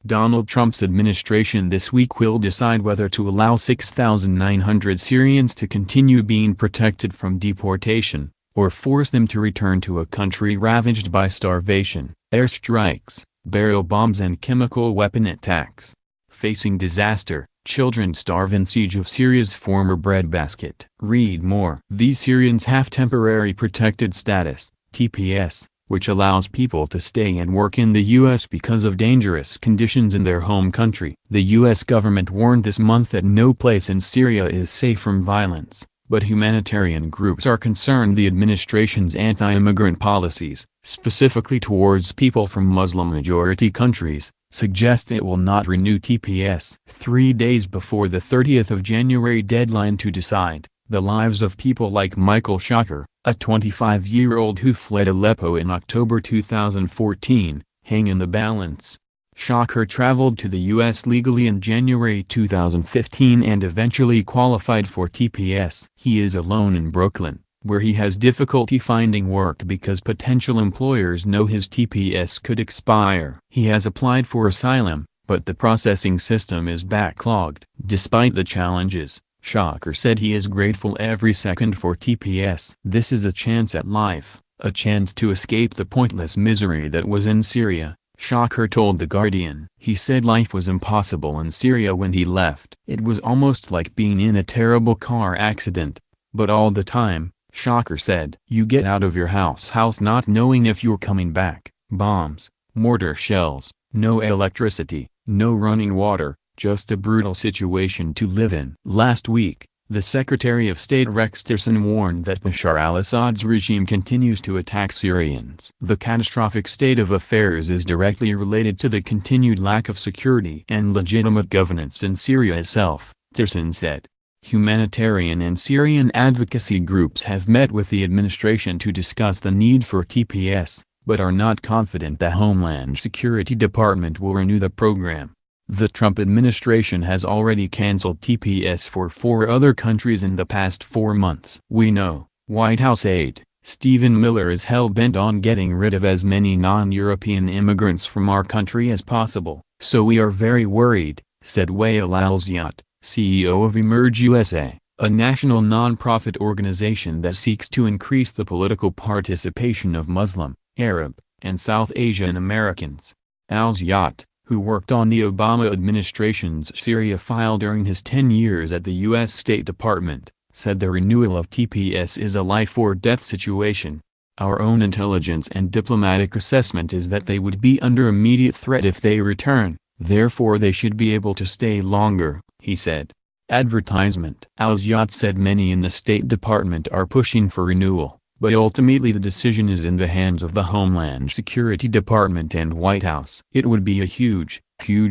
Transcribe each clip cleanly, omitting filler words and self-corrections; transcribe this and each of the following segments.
Donald Trump's administration this week will decide whether to allow 6,900 Syrians to continue being protected from deportation, or force them to return to a country ravaged by starvation, airstrikes, barrel bombs and chemical weapon attacks. Facing disaster, children starve in siege of Syria's former breadbasket. Read more. These Syrians have temporary protected status, TPS, which allows people to stay and work in the U.S. because of dangerous conditions in their home country. The U.S. government warned this month that no place in Syria is safe from violence, but humanitarian groups are concerned the administration's anti-immigrant policies, specifically towards people from Muslim-majority countries, suggest it will not renew TPS. 3 days before the 30th of January deadline to decide, the lives of people like Michael Shaker, a 25-year-old who fled Aleppo in October 2014, hang in the balance. Shaker traveled to the U.S. legally in January 2015 and eventually qualified for TPS. He is alone in Brooklyn, where he has difficulty finding work because potential employers know his TPS could expire. He has applied for asylum, but the processing system is backlogged. Despite the challenges, Shaker said he is grateful every second for TPS. This is a chance at life, a chance to escape the pointless misery that was in Syria, Shaker told The Guardian. He said life was impossible in Syria when he left. It was almost like being in a terrible car accident. But all the time, Shaker said, you get out of your house not knowing if you're coming back. Bombs, mortar shells, no electricity, no running water, just a brutal situation to live in. Last week, the Secretary of State Rex Tillerson warned that Bashar al-Assad's regime continues to attack Syrians. The catastrophic state of affairs is directly related to the continued lack of security and legitimate governance in Syria itself, Tillerson said. Humanitarian and Syrian advocacy groups have met with the administration to discuss the need for TPS, but are not confident the Homeland Security Department will renew the program. The Trump administration has already canceled TPS for 4 other countries in the past 4 months. We know, White House aide, Stephen Miller is hell-bent on getting rid of as many non-European immigrants from our country as possible. So we are very worried, said Wael Al-Ziyat, CEO of Emerge USA, a national non-profit organization that seeks to increase the political participation of Muslim, Arab, and South Asian Americans. Al-Ziyat, who worked on the Obama administration's Syria file during his 10 years at the U.S. State Department, said the renewal of TPS is a life-or-death situation. Our own intelligence and diplomatic assessment is that they would be under immediate threat if they return, therefore they should be able to stay longer, he said. Advertisement. Al-Ziyat said many in the State Department are pushing for renewal, but ultimately the decision is in the hands of the Homeland Security Department and White House. It would be a huge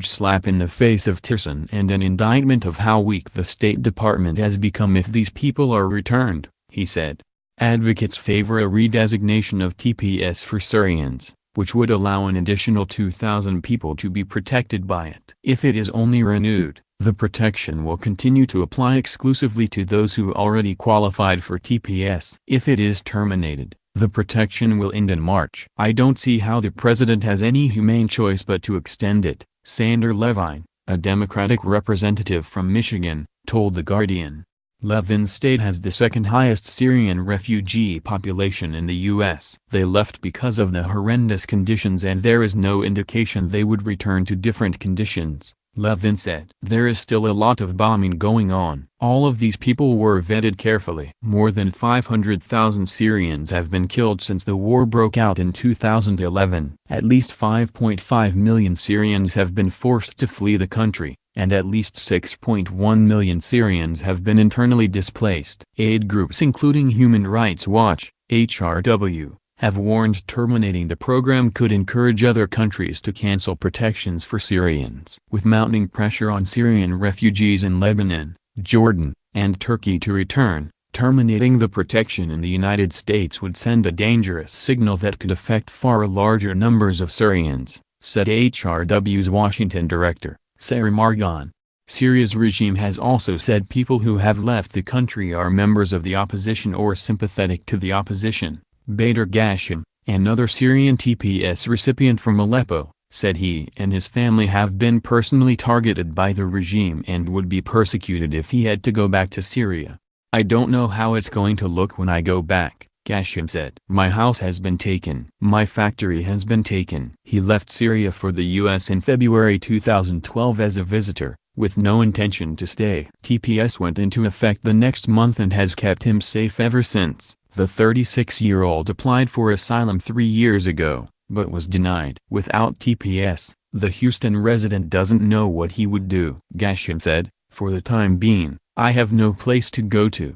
slap in the face of Tillerson and an indictment of how weak the State Department has become if these people are returned, he said. Advocates favor a redesignation of TPS for Syrians, which would allow an additional 2,000 people to be protected by it. If it is only renewed, the protection will continue to apply exclusively to those who already qualified for TPS. If it is terminated, the protection will end in March. I don't see how the president has any humane choice but to extend it, Sander Levine, a Democratic representative from Michigan, told The Guardian. Levine's state has the second highest Syrian refugee population in the U.S. They left because of the horrendous conditions and there is no indication they would return to different conditions, Levine said. There is still a lot of bombing going on. All of these people were vetted carefully. More than 500,000 Syrians have been killed since the war broke out in 2011. At least 5.5 million Syrians have been forced to flee the country, and at least 6.1 million Syrians have been internally displaced. Aid groups including Human Rights Watch, HRW, have warned terminating the program could encourage other countries to cancel protections for Syrians. With mounting pressure on Syrian refugees in Lebanon, Jordan, and Turkey to return, terminating the protection in the United States would send a dangerous signal that could affect far larger numbers of Syrians, said HRW's Washington director, Sarah Margon. Syria's regime has also said people who have left the country are members of the opposition or sympathetic to the opposition. Bader Ghashim, another Syrian TPS recipient from Aleppo, said he and his family have been personally targeted by the regime and would be persecuted if he had to go back to Syria. I don't know how it's going to look when I go back, Ghashem said. My house has been taken. My factory has been taken. He left Syria for the U.S. in February 2012 as a visitor, with no intention to stay. TPS went into effect the next month and has kept him safe ever since. The 36-year-old applied for asylum 3 years ago, but was denied. Without TPS, the Houston resident doesn't know what he would do. Ghashem said, for the time being, I have no place to go to.